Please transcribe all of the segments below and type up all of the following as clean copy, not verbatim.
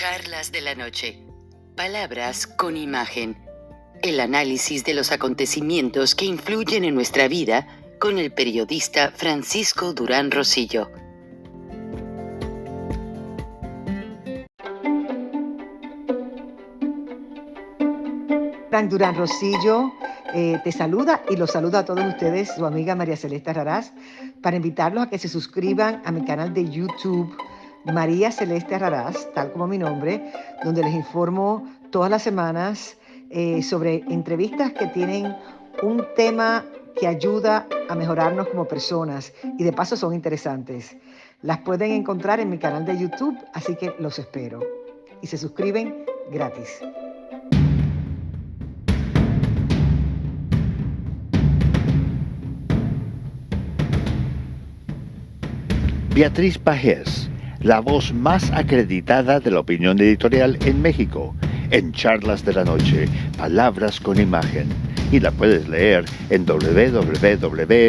Charlas de la noche. Palabras con imagen. El análisis de los acontecimientos que influyen en nuestra vida con el periodista Francisco Durán Rosillo. Frank Durán Rosillo te saluda y los saluda a todos ustedes, su amiga María Celeste Raraz, para invitarlos a que se suscriban a mi canal de YouTube, María Celeste Raraz, tal como mi nombre, donde les informo todas las semanas sobre entrevistas que tienen un tema que ayuda a mejorarnos como personas y de paso son interesantes. Las pueden encontrar en mi canal de YouTube, así que los espero. Y se suscriben gratis. Beatriz Pajés, la voz más acreditada de la opinión editorial en México, en Charlas de la Noche, Palabras con Imagen. Y la puedes leer en www.siempre.mx.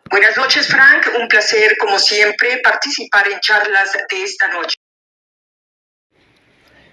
Buenas noches, Frank. Un placer, como siempre, participar en charlas de esta noche.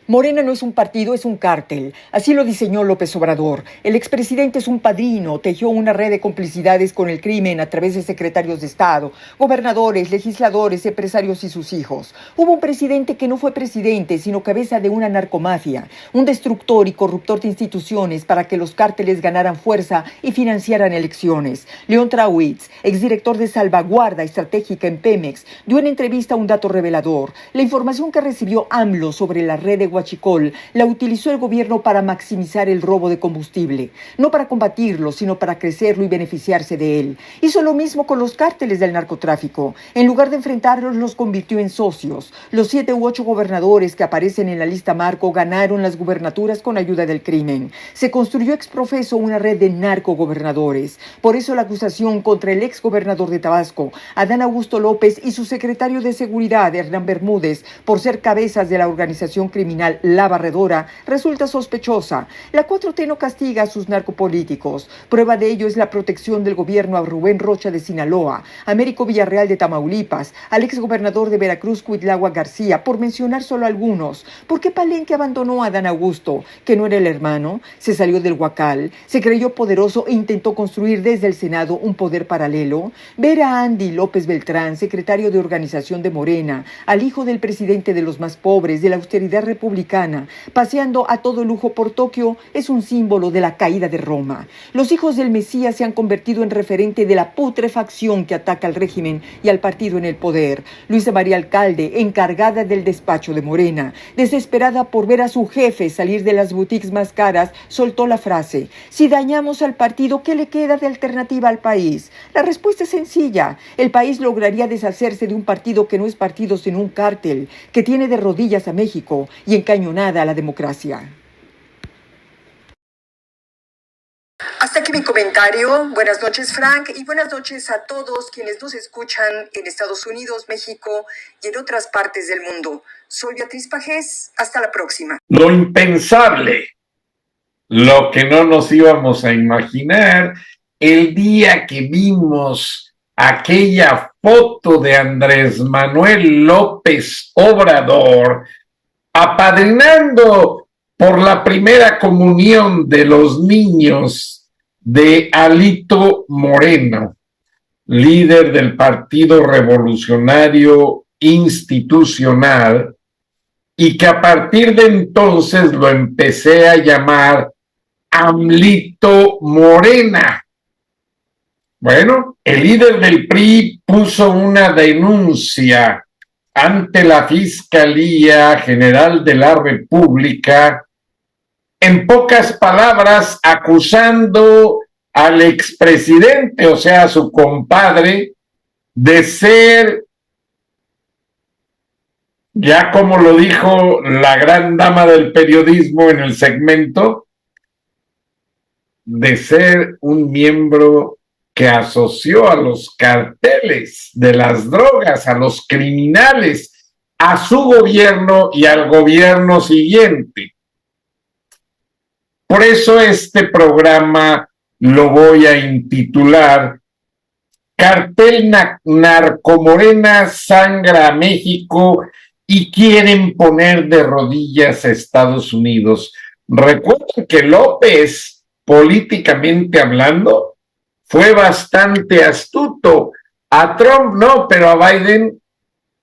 Morena no es un partido, es un cártel. Así lo diseñó López Obrador. El expresidente es un padrino, tejió una red de complicidades con el crimen a través de secretarios de Estado, gobernadores, legisladores, empresarios y sus hijos. Hubo un presidente que no fue presidente, sino cabeza de una narcomafia, un destructor y corruptor de instituciones para que los cárteles ganaran fuerza y financiaran elecciones. León Trawitz, exdirector de Salvaguarda Estratégica en Pemex, dio en entrevista un dato revelador. La información que recibió AMLO sobre la red de Huachicol la utilizó el gobierno para maximizar el robo de combustible, no para combatirlo, sino para crecerlo y beneficiarse de él. Hizo lo mismo con los cárteles del narcotráfico. En lugar de enfrentarlos, los convirtió en socios. Los 7 u 8 gobernadores que aparecen en la lista marco ganaron las gubernaturas con ayuda del crimen. Se construyó ex profeso una red de narcogobernadores. Por eso la acusación contra el ex gobernador de Tabasco, Adán Augusto López, y su secretario de Seguridad, Hernán Bermúdez, por ser cabezas de la organización criminal La Barredora, resulta sospechosa. La 4T no castiga a sus narcopolíticos. Prueba de ello es la protección del gobierno a Rubén Rocha de Sinaloa, Américo Villarreal de Tamaulipas, al exgobernador de Veracruz, Cuitláhuac García, por mencionar solo algunos. ¿Por qué Palenque abandonó a Adán Augusto, que no era el hermano? Se salió del Huacal, se creyó poderoso e intentó construir desde el Senado un poder paralelo. Ver a Andy López Beltrán, secretario de organización de Morena, al hijo del presidente de los más pobres, de la austeridad republicana, paseando a todo lujo por Tokio, es un símbolo de la caída de Roma. Los hijos del Mesías se han convertido en referente de la putrefacción que ataca al régimen y al partido en el poder. Luisa María Alcalde, encargada del despacho de Morena, desesperada por ver a su jefe salir de las boutiques más caras, soltó la frase: si dañamos al partido, ¿qué le queda de alternativa al país? La respuesta es sencilla: el país lograría deshacerse de un partido que no es partido sino un cártel, que tiene de rodillas a México y encañonada a la democracia. Hasta aquí mi comentario. Buenas noches, Frank, y buenas noches a todos quienes nos escuchan en Estados Unidos, México y en otras partes del mundo. Soy Beatriz Pajés. Hasta la próxima. Lo impensable, lo que no nos íbamos a imaginar el día que vimos aquella foto de Andrés Manuel López Obrador apadrinando por la primera comunión de los niños de Alito Moreno, líder del Partido Revolucionario Institucional, y que a partir de entonces lo empecé a llamar AMLito Morena. Bueno, el líder del PRI puso una denuncia ante la Fiscalía General de la República, en pocas palabras, acusando al expresidente, o sea, a su compadre, de ser, ya como lo dijo la gran dama del periodismo en el segmento, de ser un miembro que asoció a los carteles de las drogas, a los criminales, a su gobierno y al gobierno siguiente. Por eso este programa lo voy a intitular Cartel Narcomorena sangra a México y quieren poner de rodillas a Estados Unidos. Recuerden que López, políticamente hablando, fue bastante astuto. A Trump no, pero a Biden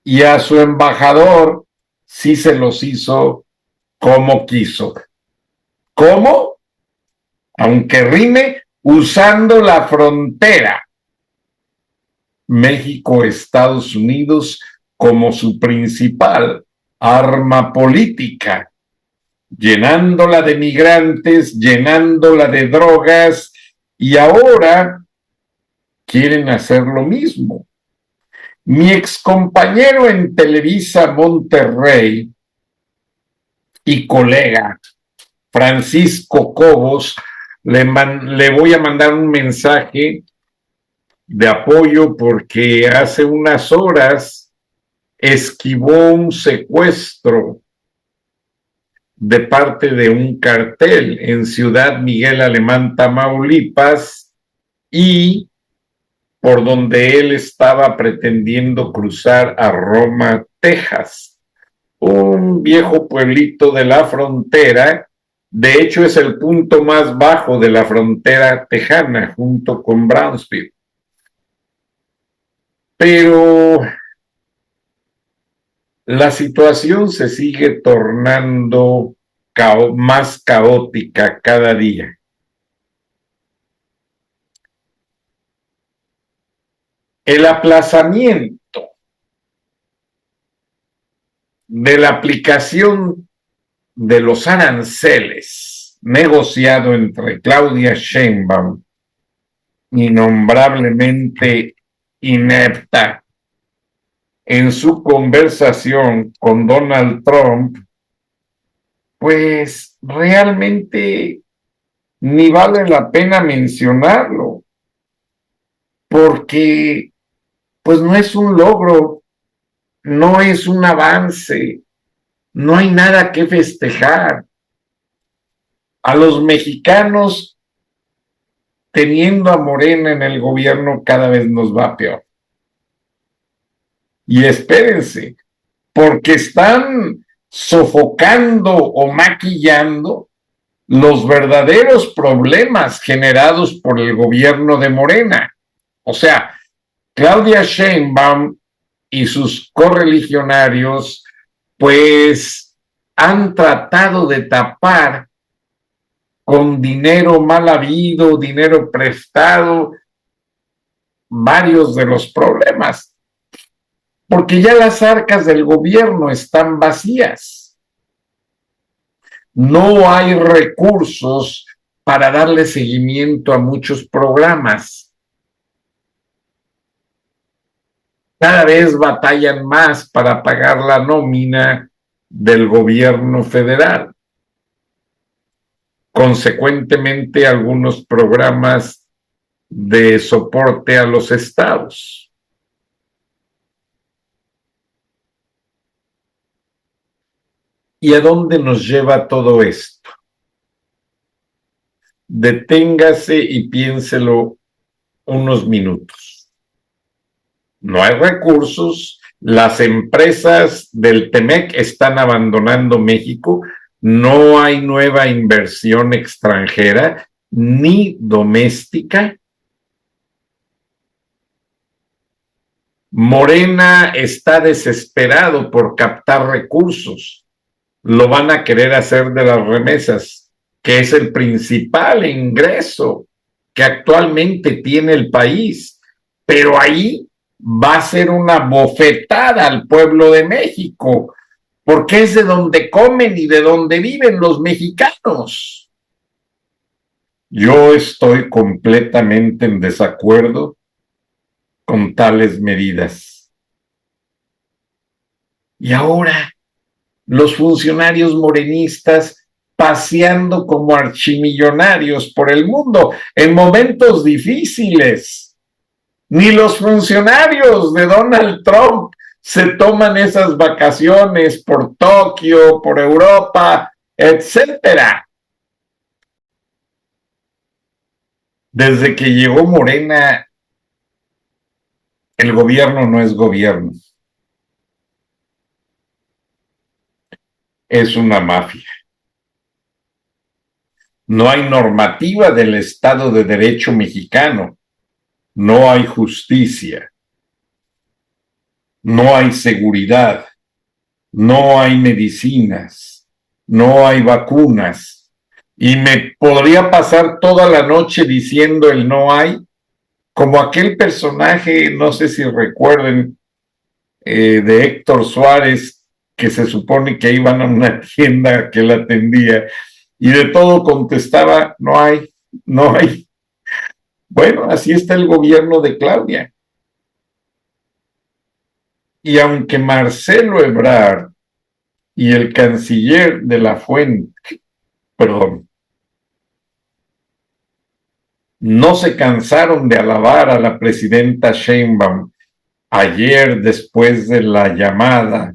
y a su embajador sí se los hizo como quiso. ¿Cómo? Aunque rime, usando la frontera México-Estados Unidos como su principal arma política, llenándola de migrantes, llenándola de drogas, y ahora quieren hacer lo mismo. Mi excompañero en Televisa Monterrey y colega Francisco Cobos, le voy a mandar un mensaje de apoyo porque hace unas horas esquivó un secuestro de parte de un cartel en Ciudad Miguel Alemán, Tamaulipas, y por donde él estaba pretendiendo cruzar a Roma, Texas, un viejo pueblito de la frontera. De hecho, es el punto más bajo de la frontera tejana, junto con Brownsville. Pero la situación se sigue tornando más caótica cada día. El aplazamiento de la aplicación de los aranceles negociado entre Claudia Sheinbaum, innombrablemente inepta, en su conversación con Donald Trump, pues realmente ni vale la pena mencionarlo, porque pues no es un logro, no es un avance, no hay nada que festejar. A los mexicanos, teniendo a Morena en el gobierno, cada vez nos va peor. Y espérense, porque están sofocando o maquillando los verdaderos problemas generados por el gobierno de Morena. O sea, Claudia Sheinbaum y sus correligionarios pues han tratado de tapar con dinero mal habido, dinero prestado, varios de los problemas, porque ya las arcas del gobierno están vacías. No hay recursos para darle seguimiento a muchos programas. Cada vez batallan más para pagar la nómina del gobierno federal. Consecuentemente, algunos programas de soporte a los estados. ¿Y a dónde nos lleva todo esto? Deténgase y piénselo unos minutos. No hay recursos, las empresas del TEMEC están abandonando México, no hay nueva inversión extranjera ni doméstica. Morena está desesperado por captar recursos. Lo van a querer hacer de las remesas, que es el principal ingreso que actualmente tiene el país. Pero ahí va a ser una bofetada al pueblo de México, porque es de donde comen y de donde viven los mexicanos. Yo estoy completamente en desacuerdo con tales medidas. Y ahora, los funcionarios morenistas paseando como archimillonarios por el mundo en momentos difíciles. Ni los funcionarios de Donald Trump se toman esas vacaciones por Tokio, por Europa, etcétera. Desde que llegó Morena, el gobierno no es gobierno, es una mafia. No hay normativa del Estado de Derecho mexicano, no hay justicia, no hay seguridad, no hay medicinas, no hay vacunas. Y me podría pasar toda la noche diciendo el no hay, como aquel personaje, no sé si recuerden, de Héctor Suárez, que se supone que iban a una tienda que la atendía y de todo contestaba, no hay, no hay. Bueno, así está el gobierno de Claudia. Y aunque Marcelo Ebrard y el canciller de la Fuente, perdón, no se cansaron de alabar a la presidenta Sheinbaum ayer después de la llamada,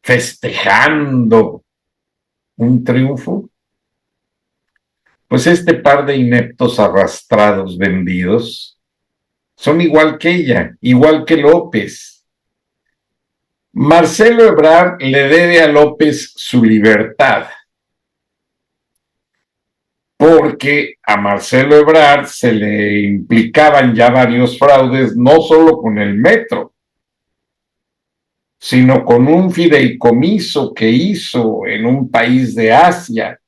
festejando un triunfo, pues este par de ineptos arrastrados vendidos son igual que ella, igual que López. Marcelo Ebrard le debe a López su libertad, porque a Marcelo Ebrard se le implicaban ya varios fraudes, no solo con el metro, sino con un fideicomiso que hizo en un país de Asia,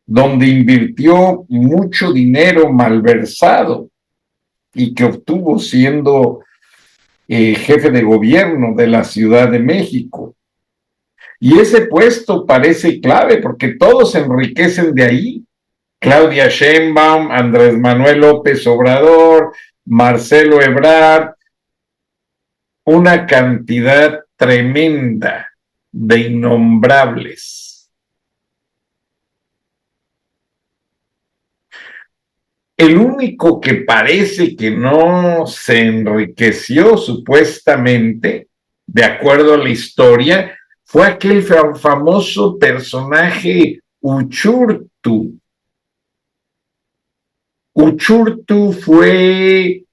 donde invirtió mucho dinero malversado y que obtuvo siendo jefe de gobierno de la Ciudad de México. Y ese puesto parece clave porque todos se enriquecen de ahí. Claudia Sheinbaum, Andrés Manuel López Obrador, Marcelo Ebrard, una cantidad tremenda de innombrables. El único que parece que no se enriqueció supuestamente, de acuerdo a la historia, fue aquel famoso personaje Usurtu. Usurtu fue,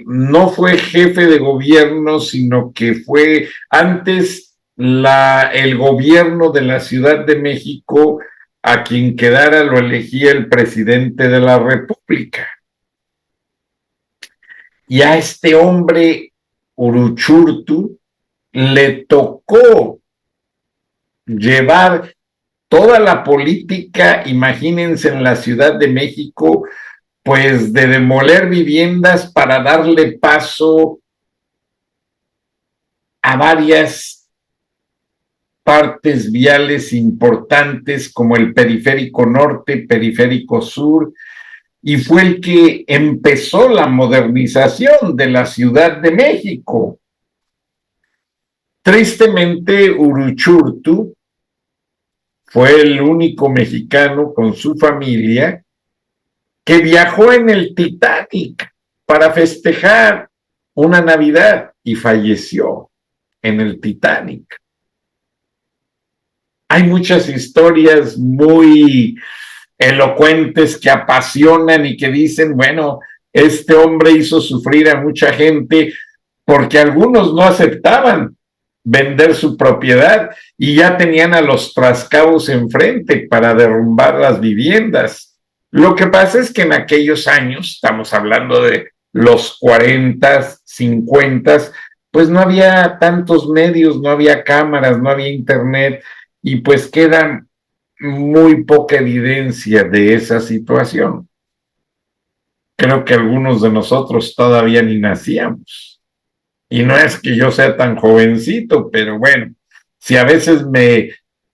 no fue jefe de gobierno, sino que fue antes el gobierno de la Ciudad de México, a quien quedara lo elegía el presidente de la República. Y a este hombre, Uruchurtu, le tocó llevar toda la política, imagínense, en la Ciudad de México, pues de demoler viviendas para darle paso a varias partes viales importantes como el periférico norte, periférico sur, y fue el que empezó la modernización de la Ciudad de México. Tristemente, Uruchurtu fue el único mexicano con su familia que viajó en el Titanic para festejar una Navidad y falleció en el Titanic. Hay muchas historias muy elocuentes que apasionan y que dicen, bueno, este hombre hizo sufrir a mucha gente porque algunos no aceptaban vender su propiedad y ya tenían a los trascabos enfrente para derrumbar las viviendas. Lo que pasa es que en aquellos años, estamos hablando de los 40, 50, pues no había tantos medios, no había cámaras, no había internet, y pues queda muy poca evidencia de esa situación. Creo que algunos de nosotros todavía ni nacíamos. Y no es que yo sea tan jovencito, pero bueno, si a veces me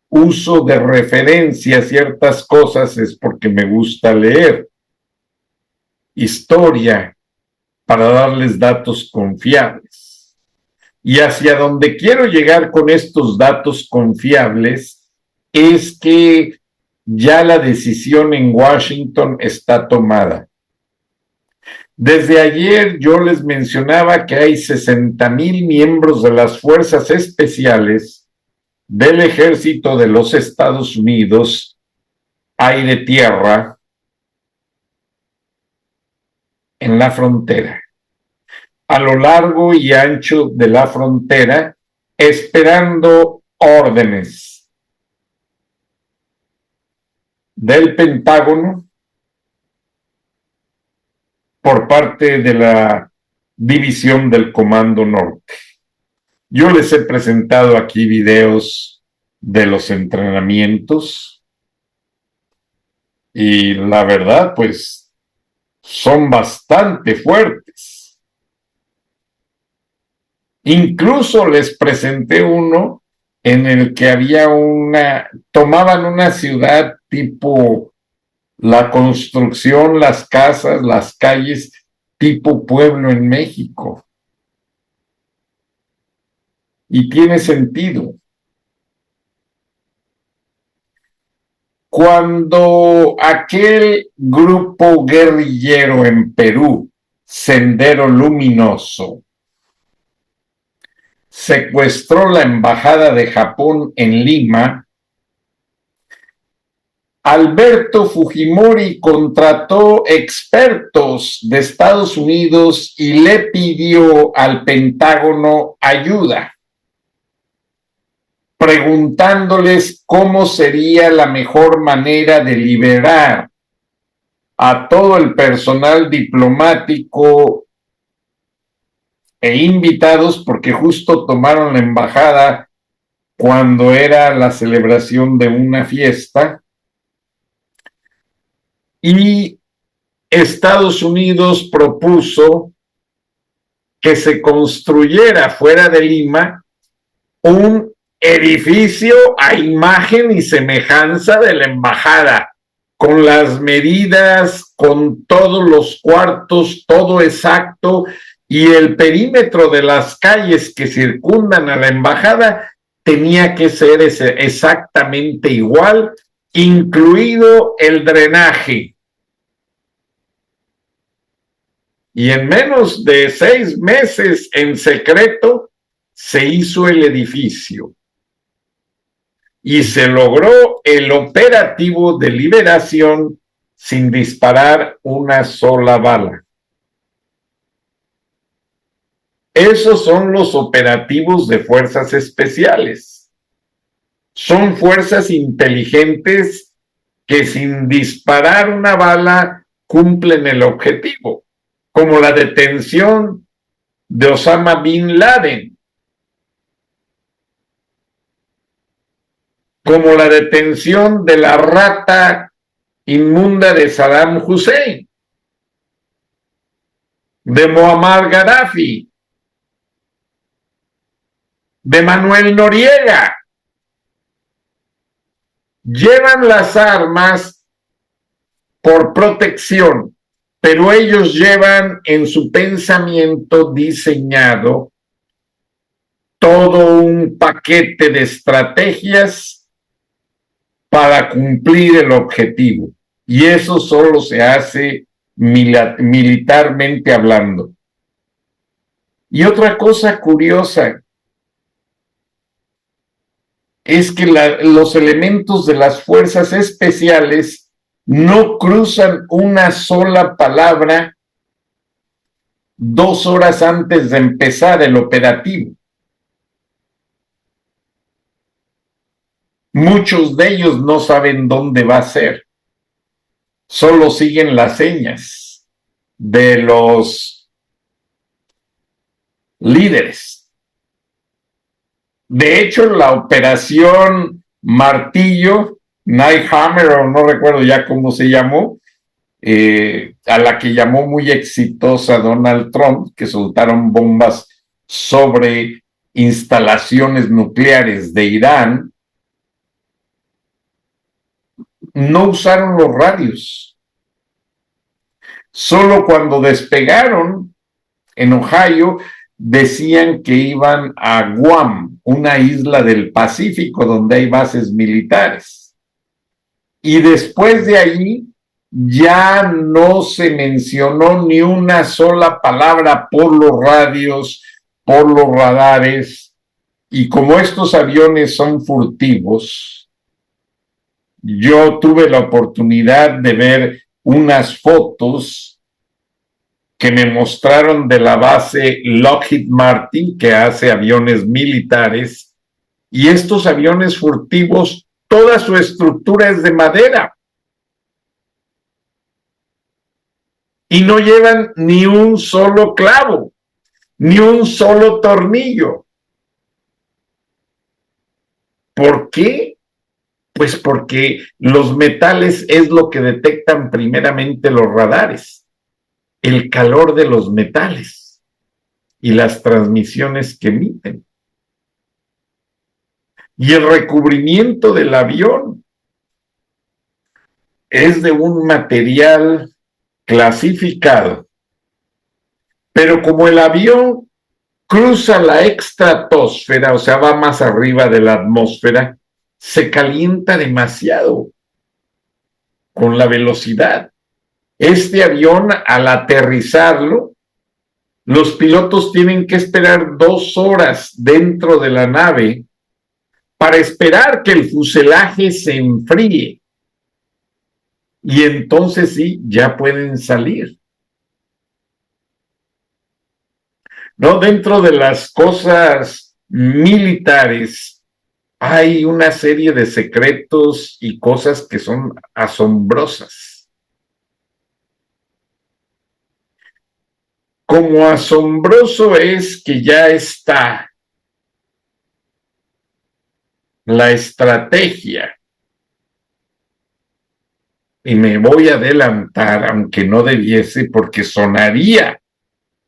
uso de referencia ciertas cosas es porque me gusta leer historia para darles datos confiables. Y hacia donde quiero llegar con estos datos confiables es que ya la decisión en Washington está tomada. Desde ayer yo les mencionaba que hay 60,000 miembros de las fuerzas especiales del ejército de los Estados Unidos, aire-tierra, en la frontera, a lo largo y ancho de la frontera, esperando órdenes del Pentágono por parte de la División del Comando Norte. Yo les he presentado aquí videos de los entrenamientos y la verdad, pues, son bastante fuertes. Incluso les presenté uno en el que había tomaban una ciudad tipo la construcción, las casas, las calles, tipo pueblo en México. Y tiene sentido. Cuando aquel grupo guerrillero en Perú, Sendero Luminoso, secuestró la embajada de Japón en Lima, Alberto Fujimori contrató expertos de Estados Unidos y le pidió al Pentágono ayuda, preguntándoles cómo sería la mejor manera de liberar a todo el personal diplomático e invitados, porque justo tomaron la embajada cuando era la celebración de una fiesta, y Estados Unidos propuso que se construyera fuera de Lima un edificio a imagen y semejanza de la embajada, con las medidas, con todos los cuartos, todo exacto, y el perímetro de las calles que circundan a la embajada tenía que ser exactamente igual, incluido el drenaje. Y en menos de 6 meses, en secreto, se hizo el edificio. Y se logró el operativo de liberación sin disparar una sola bala. Esos son los operativos de fuerzas especiales. Son fuerzas inteligentes que sin disparar una bala cumplen el objetivo, como la detención de Osama Bin Laden, como la detención de la rata inmunda de Saddam Hussein, de Muammar Gaddafi, de Manuel Noriega. Llevan las armas por protección, pero ellos llevan en su pensamiento diseñado todo un paquete de estrategias para cumplir el objetivo. Y eso solo se hace militarmente hablando. Y otra cosa curiosa es que los elementos de las fuerzas especiales no cruzan una sola palabra 2 horas antes de empezar el operativo. Muchos de ellos no saben dónde va a ser. Solo siguen las señas de los líderes. De hecho, la operación Martillo, Nighthammer, o no recuerdo ya cómo se llamó, a la que llamó muy exitosa Donald Trump, que soltaron bombas sobre instalaciones nucleares de Irán, no usaron los radios. Solo cuando despegaron en Ohio decían que iban a Guam, una isla del Pacífico donde hay bases militares. Y después de allí ya no se mencionó ni una sola palabra por los radios, por los radares, y como estos aviones son furtivos, yo tuve la oportunidad de ver unas fotos que me mostraron de la base Lockheed Martin, que hace aviones militares, y estos aviones furtivos, toda su estructura es de madera. Y no llevan ni un solo clavo, ni un solo tornillo. ¿Por qué? Pues porque los metales es lo que detectan primeramente los radares, el calor de los metales y las transmisiones que emiten. Y el recubrimiento del avión es de un material clasificado, pero como el avión cruza la estratosfera, o sea, va más arriba de la atmósfera, se calienta demasiado con la velocidad. Este avión, al aterrizarlo, los pilotos tienen que esperar 2 horas dentro de la nave para esperar que el fuselaje se enfríe. Y entonces sí, ya pueden salir. ¿No? Dentro de las cosas militares hay una serie de secretos y cosas que son asombrosas. Como asombroso es que ya está la estrategia, y me voy a adelantar, aunque no debiese, porque sonaría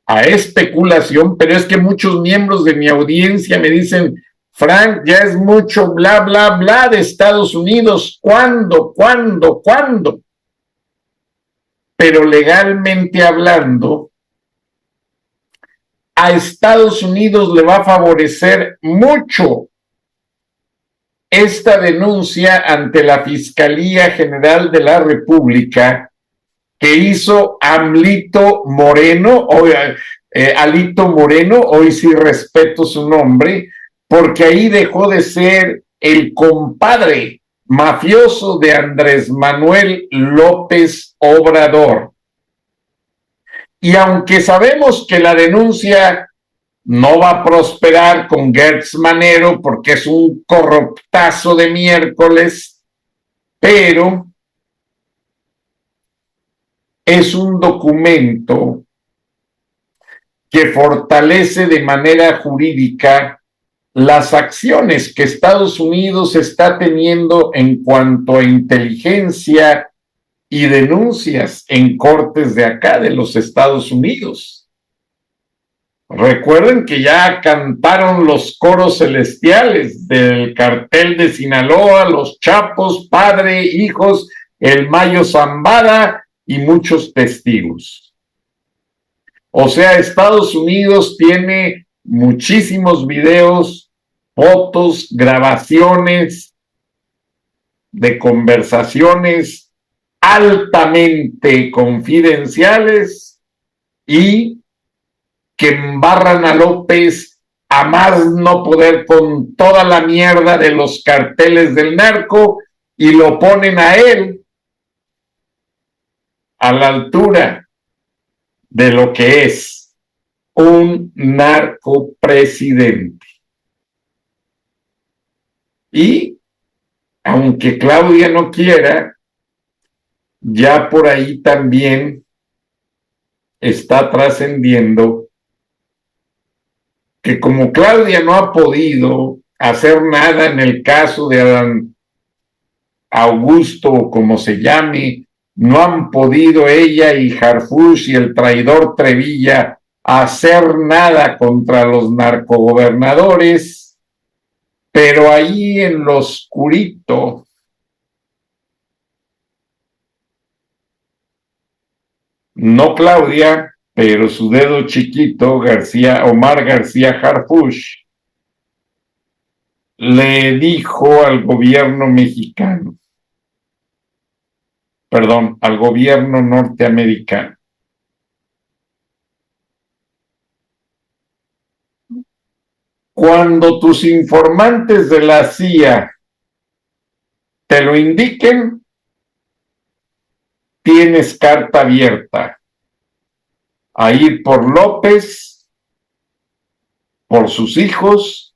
a especulación, pero es que muchos miembros de mi audiencia me dicen: Frank, ya es mucho bla, bla, bla de Estados Unidos. ¿Cuándo? Pero legalmente hablando, a Estados Unidos le va a favorecer mucho esta denuncia ante la Fiscalía General de la República que hizo Alito Moreno, hoy sí respeto su nombre, porque ahí dejó de ser el compadre mafioso de Andrés Manuel López Obrador. Y aunque sabemos que la denuncia no va a prosperar con Gertz Manero porque es un corruptazo de miércoles, pero es un documento que fortalece de manera jurídica las acciones que Estados Unidos está teniendo en cuanto a inteligencia y denuncias en cortes de acá, de los Estados Unidos. Recuerden que ya cantaron los coros celestiales del cartel de Sinaloa, los Chapos, padre, hijos, el Mayo Zambada y muchos testigos. O sea, Estados Unidos tiene muchísimos videos, fotos, grabaciones de conversaciones altamente confidenciales y que embarran a López a más no poder con toda la mierda de los carteles del narco y lo ponen a él a la altura de lo que es un narcopresidente. Y aunque Claudia no quiera, ya por ahí también está trascendiendo que como Claudia no ha podido hacer nada en el caso de Adán Augusto, o como se llame, no han podido ella y Harfuch y el traidor Trevilla hacer nada contra los narcogobernadores, pero ahí en lo oscurito no Claudia, pero su dedo chiquito, Omar García Harfuch, le dijo al gobierno mexicano, perdón, al gobierno norteamericano: cuando tus informantes de la CIA te lo indiquen, tienes carta abierta a ir por López, por sus hijos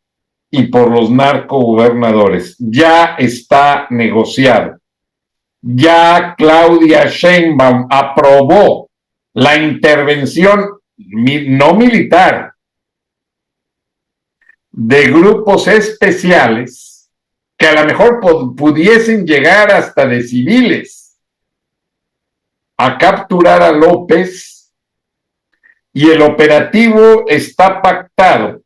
y por los narcogobernadores. Ya está negociado. Ya Claudia Sheinbaum aprobó la intervención no militar de grupos especiales que a lo mejor pudiesen llegar hasta de civiles a capturar a López, y el operativo está pactado.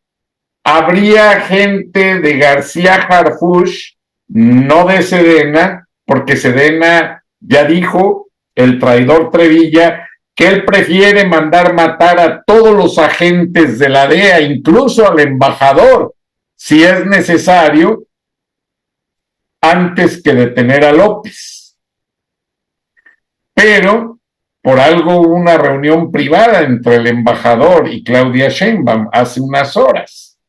Habría gente de García Harfuch, no de Sedena, porque Sedena ya dijo, el traidor Trevilla, que él prefiere mandar matar a todos los agentes de la DEA, incluso al embajador, si es necesario, antes que detener a López. Pero por algo hubo una reunión privada entre el embajador y Claudia Sheinbaum hace unas horas.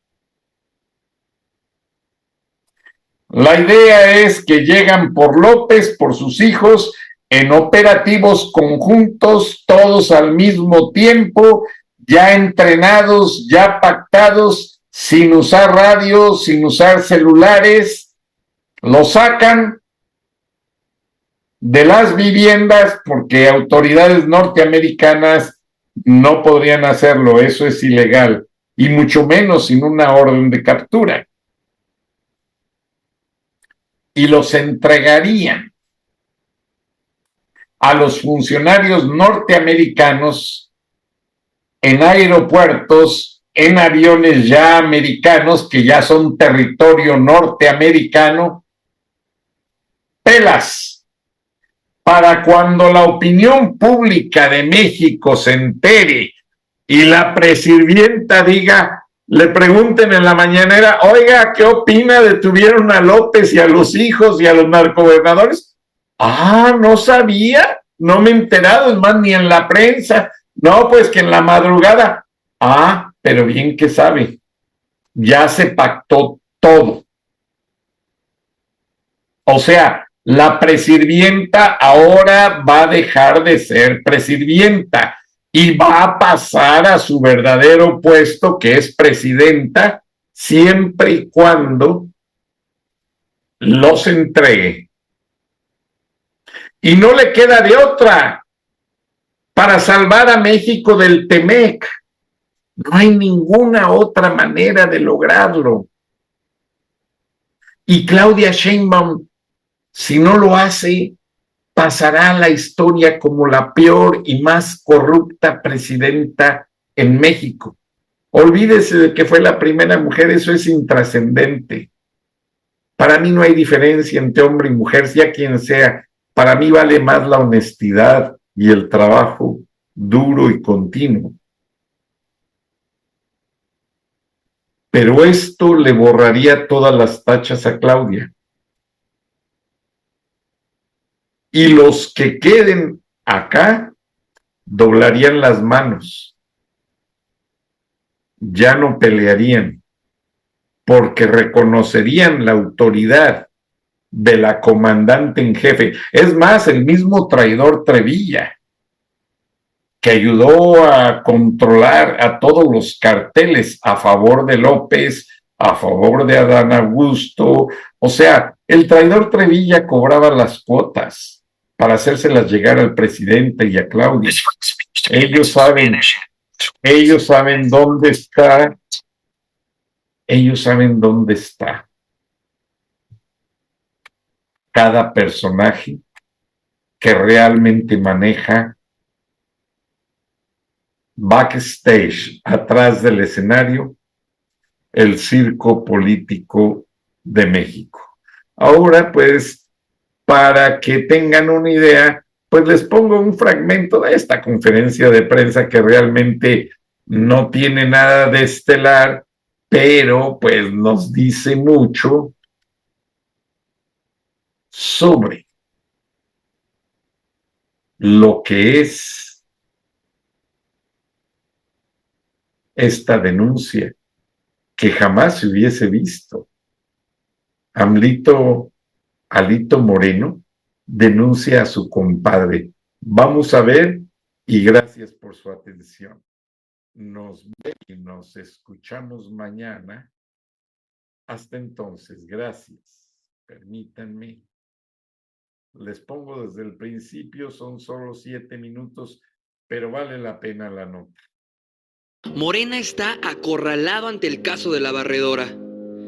La idea es que llegan por López, por sus hijos, en operativos conjuntos, todos al mismo tiempo, ya entrenados, ya pactados, sin usar radio, sin usar celulares. Lo sacan de las viviendas porque autoridades norteamericanas no podrían hacerlo, eso es ilegal, y mucho menos sin una orden de captura. Y los entregarían a los funcionarios norteamericanos en aeropuertos, en aviones ya americanos, que ya son territorio norteamericano, pelas, para cuando la opinión pública de México se entere y la presirvienta diga, le pregunten en la mañanera, oiga, ¿qué opina? ¿Detuvieron a López y a los hijos y a los narcogobernadores? Ah, no sabía, no me he enterado, es más, ni en la prensa. No, pues que en la madrugada. Ah, pero bien que sabe, ya se pactó todo. O sea, la presirvienta ahora va a dejar de ser presirvienta y va a pasar a su verdadero puesto, que es presidenta, siempre y cuando los entregue. Y no le queda de otra para salvar a México del Temec. No hay ninguna otra manera de lograrlo. Y Claudia Sheinbaum, si no lo hace, pasará a la historia como la peor y más corrupta presidenta en México. Olvídese de que fue la primera mujer, eso es intrascendente. Para mí no hay diferencia entre hombre y mujer, sea quien sea. Para mí vale más la honestidad y el trabajo duro y continuo. Pero esto le borraría todas las tachas a Claudia. Y los que queden acá doblarían las manos. Ya no pelearían, porque reconocerían la autoridad de la comandante en jefe. Es más, el mismo traidor Trevilla, que ayudó a controlar a todos los carteles a favor de López, a favor de Adán Augusto. O sea, el traidor Trevilla cobraba las cuotas para hacérselas llegar al presidente y a Claudia. Ellos saben dónde está. Ellos saben dónde está cada personaje que realmente maneja backstage, atrás del escenario, el circo político de México. Ahora, pues, para que tengan una idea, pues les pongo un fragmento de esta conferencia de prensa que realmente no tiene nada de estelar, pero pues nos dice mucho sobre lo que es esta denuncia que jamás se hubiese visto. Alito Moreno denuncia a su compadre. Vamos a ver y gracias por su atención. Nos vemos y nos escuchamos mañana. Hasta entonces, gracias. Permítanme. Les pongo desde el principio, son solo 7 minutos, pero vale la pena la nota. Morena está acorralado ante el caso de la barredora.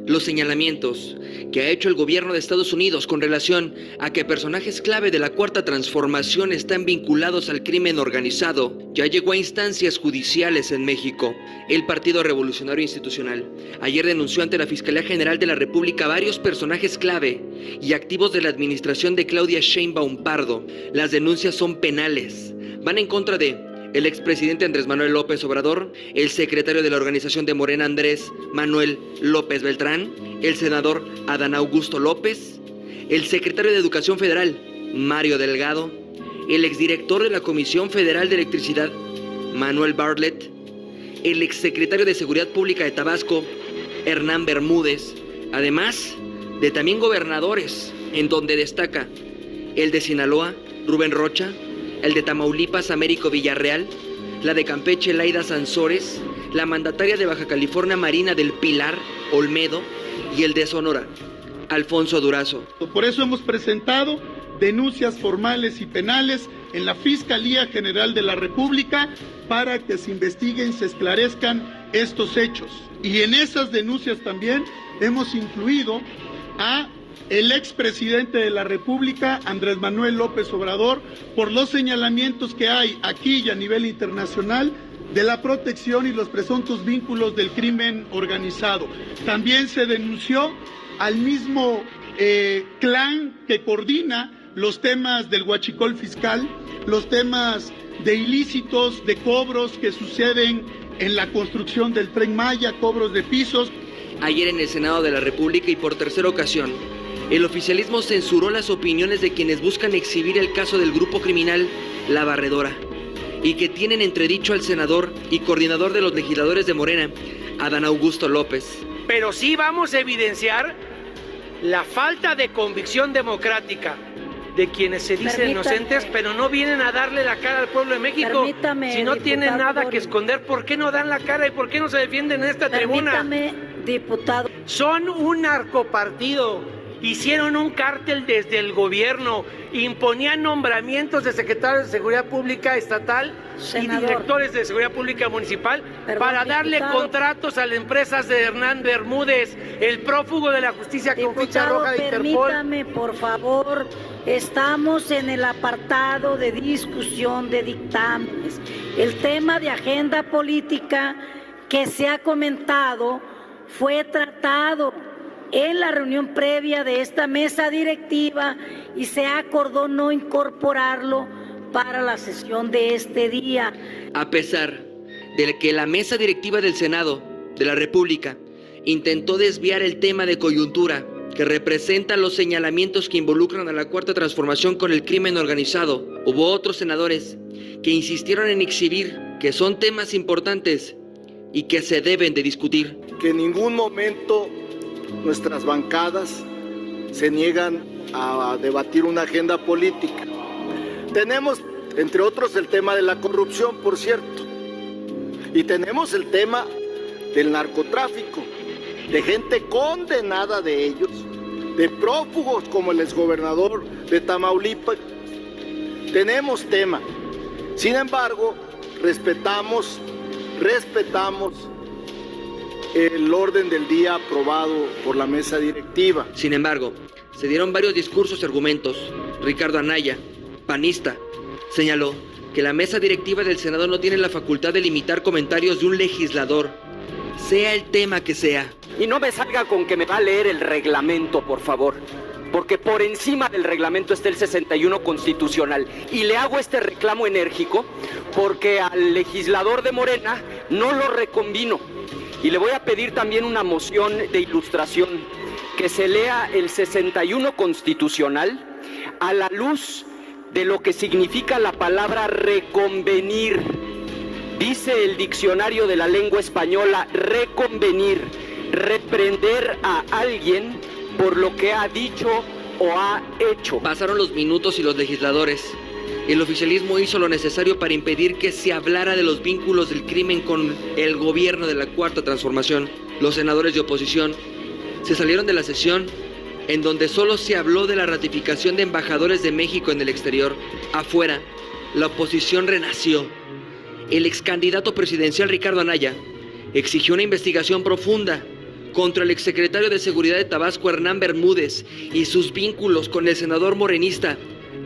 Los señalamientos que ha hecho el gobierno de Estados Unidos con relación a que personajes clave de la Cuarta Transformación están vinculados al crimen organizado ya llegó a instancias judiciales en México. El Partido Revolucionario Institucional ayer denunció ante la Fiscalía General de la República varios personajes clave y activos de la administración de Claudia Sheinbaum Pardo. Las denuncias son penales. Van en contra de el expresidente Andrés Manuel López Obrador, el secretario de la organización de Morena Andrés Manuel López Beltrán, el senador Adán Augusto López, el secretario de Educación Federal Mario Delgado, el exdirector de la Comisión Federal de Electricidad Manuel Bartlett, el exsecretario de Seguridad Pública de Tabasco Hernán Bermúdez, además de también gobernadores, en donde destaca el de Sinaloa Rubén Rocha, el de Tamaulipas, Américo Villarreal, la de Campeche, Laida Sansores, la mandataria de Baja California, Marina del Pilar Olmedo, y el de Sonora, Alfonso Durazo. Por eso hemos presentado denuncias formales y penales en la Fiscalía General de la República para que se investiguen, se esclarezcan estos hechos. Y en esas denuncias también hemos incluido a el expresidente de la República, Andrés Manuel López Obrador, por los señalamientos que hay aquí y a nivel internacional de la protección y los presuntos vínculos del crimen organizado. También se denunció al mismo clan que coordina los temas del huachicol fiscal, los temas de ilícitos, de cobros que suceden en la construcción del Tren Maya, cobros de pisos. Ayer en el Senado de la República y por tercera ocasión, el oficialismo censuró las opiniones de quienes buscan exhibir el caso del grupo criminal La Barredora y que tienen entredicho al senador y coordinador de los legisladores de Morena, Adán Augusto López. Pero sí vamos a evidenciar la falta de convicción democrática de quienes se dicen inocentes, pero no vienen a darle la cara al pueblo de México. Si no tienen nada que esconder, ¿por qué no dan la cara y por qué no se defienden en esta tribuna? Diputado. Son un narcopartido. Hicieron un cártel desde el gobierno, imponían nombramientos de secretarios de Seguridad Pública Estatal y directores de Seguridad Pública Municipal para darle contratos a las empresas de Hernán Bermúdez, el prófugo de la justicia con ficha roja de Interpol. Permítame, por favor, estamos en el apartado de discusión de dictámenes. El tema de agenda política que se ha comentado fue tratado en la reunión previa de esta mesa directiva y se acordó no incorporarlo para la sesión de este día. A pesar de que la mesa directiva del Senado de la República intentó desviar el tema de coyuntura que representa los señalamientos que involucran a la Cuarta Transformación con el crimen organizado, hubo otros senadores que insistieron en exhibir que son temas importantes y que se deben de discutir. Que en ningún momento nuestras bancadas se niegan a debatir una agenda política. Tenemos, entre otros, el tema de la corrupción, por cierto, y tenemos el tema del narcotráfico, de gente condenada de ellos, de prófugos como el exgobernador de Tamaulipas. Tenemos tema. Sin embargo, respetamos el orden del día aprobado por la mesa directiva. Sin embargo, se dieron varios discursos y argumentos. Ricardo Anaya, panista, señaló que la mesa directiva del Senado no tiene la facultad de limitar comentarios de un legislador, sea el tema que sea. Y no me salga con que me va a leer el reglamento, por favor, porque por encima del reglamento está el 61 constitucional. Y le hago este reclamo enérgico porque al legislador de Morena no lo reconvino. Y le voy a pedir también una moción de ilustración, que se lea el 61 constitucional a la luz de lo que significa la palabra reconvenir. Dice el diccionario de la lengua española: reconvenir, reprender a alguien por lo que ha dicho o ha hecho. Pasaron los minutos y los legisladores el oficialismo hizo lo necesario para impedir que se hablara de los vínculos del crimen con el gobierno de la Cuarta Transformación. Los senadores de oposición se salieron de la sesión en donde solo se habló de la ratificación de embajadores de México en el exterior. Afuera, la oposición renació. El ex candidato presidencial Ricardo Anaya exigió una investigación profunda contra el exsecretario de Seguridad de Tabasco Hernán Bermúdez y sus vínculos con el senador morenista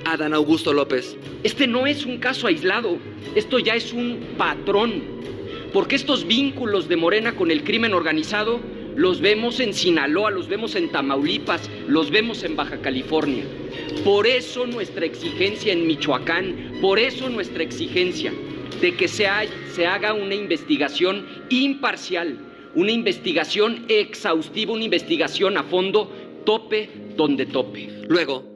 Adán Augusto López. Este no es un caso aislado, esto ya es un patrón, porque estos vínculos de Morena con el crimen organizado los vemos en Sinaloa, los vemos en Tamaulipas, los vemos en Baja California. Por eso nuestra exigencia en Michoacán, por eso nuestra exigencia de que se haga una investigación imparcial, una investigación exhaustiva, una investigación a fondo, tope donde tope. Luego,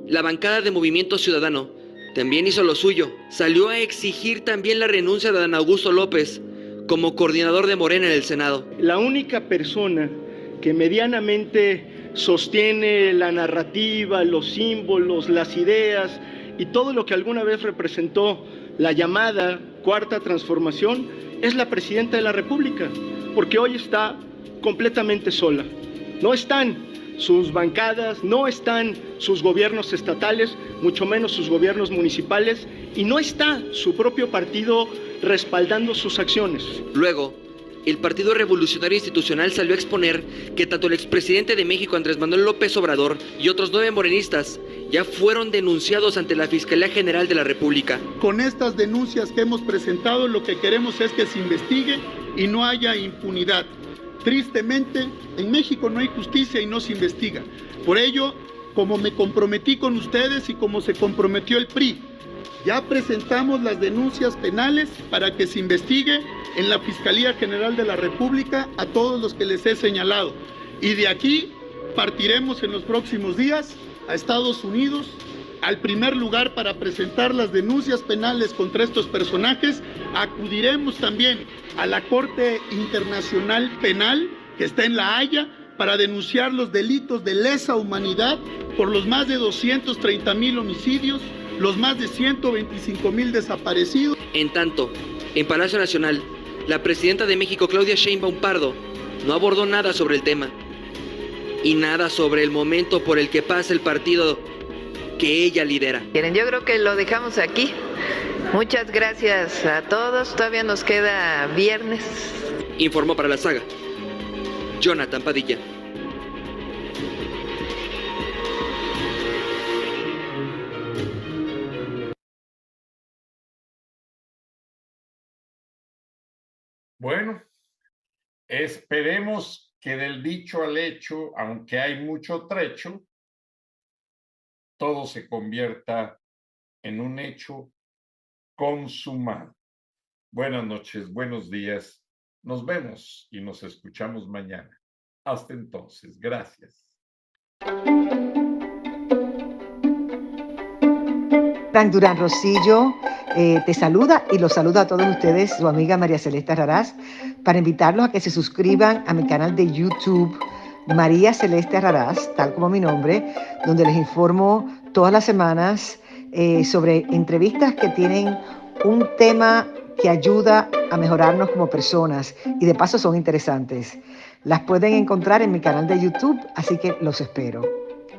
la bancada de Movimiento Ciudadano también hizo lo suyo. Salió a exigir también la renuncia de Adán Augusto López como coordinador de Morena en el Senado. La única persona que medianamente sostiene la narrativa, los símbolos, las ideas y todo lo que alguna vez representó la llamada Cuarta Transformación es la presidenta de la República, porque hoy está completamente sola. No están sus bancadas, no están sus gobiernos estatales, mucho menos sus gobiernos municipales, y no está su propio partido respaldando sus acciones. Luego, el Partido Revolucionario Institucional salió a exponer que tanto el expresidente de México, Andrés Manuel López Obrador, y otros 9 morenistas ya fueron denunciados ante la Fiscalía General de la República. Con estas denuncias que hemos presentado, lo que queremos es que se investigue y no haya impunidad. Tristemente, en México no hay justicia y no se investiga. Por ello, como me comprometí con ustedes y como se comprometió el PRI, ya presentamos las denuncias penales para que se investigue en la Fiscalía General de la República a todos los que les he señalado. Y de aquí partiremos en los próximos días a Estados Unidos, al primer lugar para presentar las denuncias penales contra estos personajes. Acudiremos también a la Corte Internacional Penal, que está en La Haya, para denunciar los delitos de lesa humanidad por los más de 230,000 homicidios, los más de 125,000 desaparecidos. En tanto, en Palacio Nacional, la presidenta de México, Claudia Sheinbaum Pardo, no abordó nada sobre el tema y nada sobre el momento por el que pasa el partido que ella lidera. Yo creo que lo dejamos aquí. Muchas gracias a todos. Todavía nos queda viernes. Informó para La Saga Jonathan Padilla. Bueno, esperemos que del dicho al hecho, aunque hay mucho trecho, todo se convierta en un hecho consumado. Buenas noches, buenos días. Nos vemos y nos escuchamos mañana. Hasta entonces, gracias. Frank Durán Rosillo te saluda y los saluda a todos ustedes, su amiga María Celeste Raraz, para invitarlos a que se suscriban a mi canal de YouTube, María Celeste Raraz, tal como mi nombre, donde les informo todas las semanas sobre entrevistas que tienen un tema que ayuda a mejorarnos como personas y de paso son interesantes. Las pueden encontrar en mi canal de YouTube, así que los espero.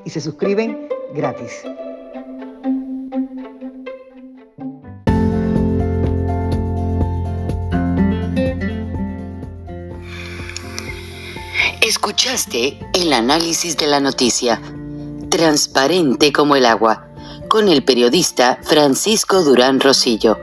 Y se suscriben gratis. Escuchaste el análisis de la noticia, transparente como el agua, con el periodista Francisco Durán Rosillo.